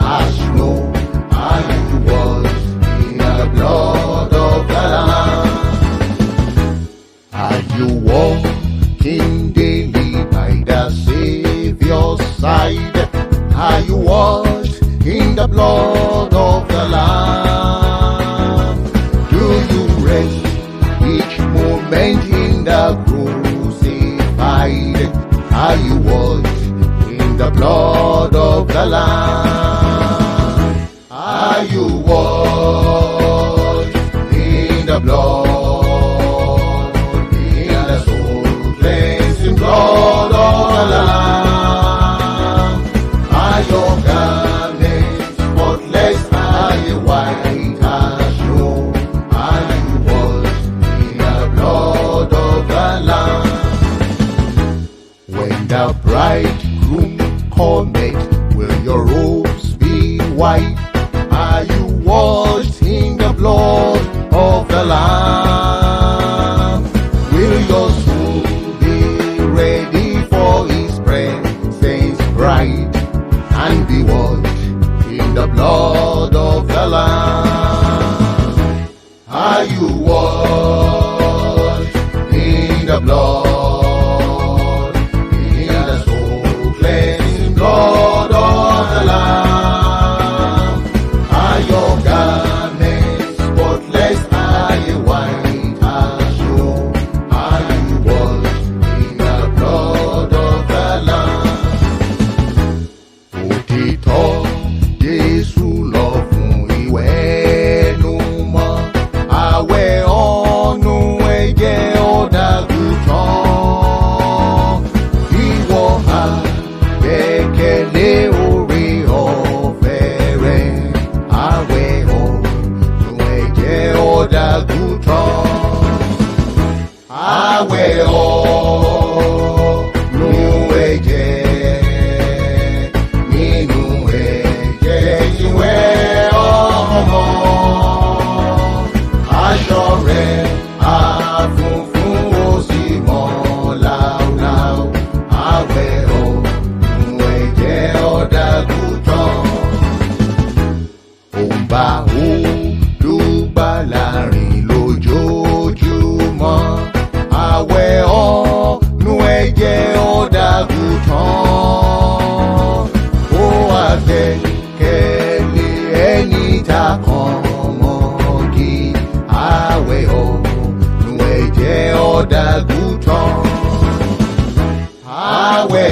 as snow, and you washed in the blood of the Lamb. Are you walking daily by the Savior's side? Are you washed in the blood of the Lamb? Do you rest each moment in the crucified? Are you washed in the blood of the Lamb? Are you washed in the blood, in the soul-cleansing blood of the Lamb? Are your garments spotless? Are you white as snow? Are you washed in the blood of the Lamb? When the bridegroom cometh, will your robes be white? Are you washed in the blood of the Lamb? Will your soul be ready for his presence bright, and be washed in the blood of the Lamb? Are you washed in the blood, in the soul-cleansing blood of the Lamb? Are your garments spotless? Are you white as snow? Are you washed in the blood of the Lamb? Òtítọ́ Jesu lọ fún Iwenumo, àwẹ̀ ọ̀nù ẹ̀jẹ̀ odagutan. Ìwọ ha gbẹ́kẹ̀lé oore ọ̀fẹ́ rẹ̀, àwẹ̀ ọ̀nù ẹ̀jẹ̀ odagutan. Àwẹ̀ ọ̀nù ẹ̀jẹ̀, nínú ẹ̀jẹ̀ ìwẹ̀ ọmọ. Aṣọ rẹ̀ á funfun ó sì mọ́ láúláú. Àwẹ̀ ọ̀nù ẹ̀jẹ̀ ọ̀dàgùtàn. Ó ń bá Olùgbàlà rìn lójoojúmọ́. Àwẹ̀ ọ̀nù ẹ̀jẹ̀ ọ̀dàgùtàn. Ó wá gbẹ́kẹ̀lé ẹni tá kan mọ́gi. Àwẹ̀ ọ̀nù ẹ̀jẹ̀ ọ̀dàgùtàn. Àwẹ̀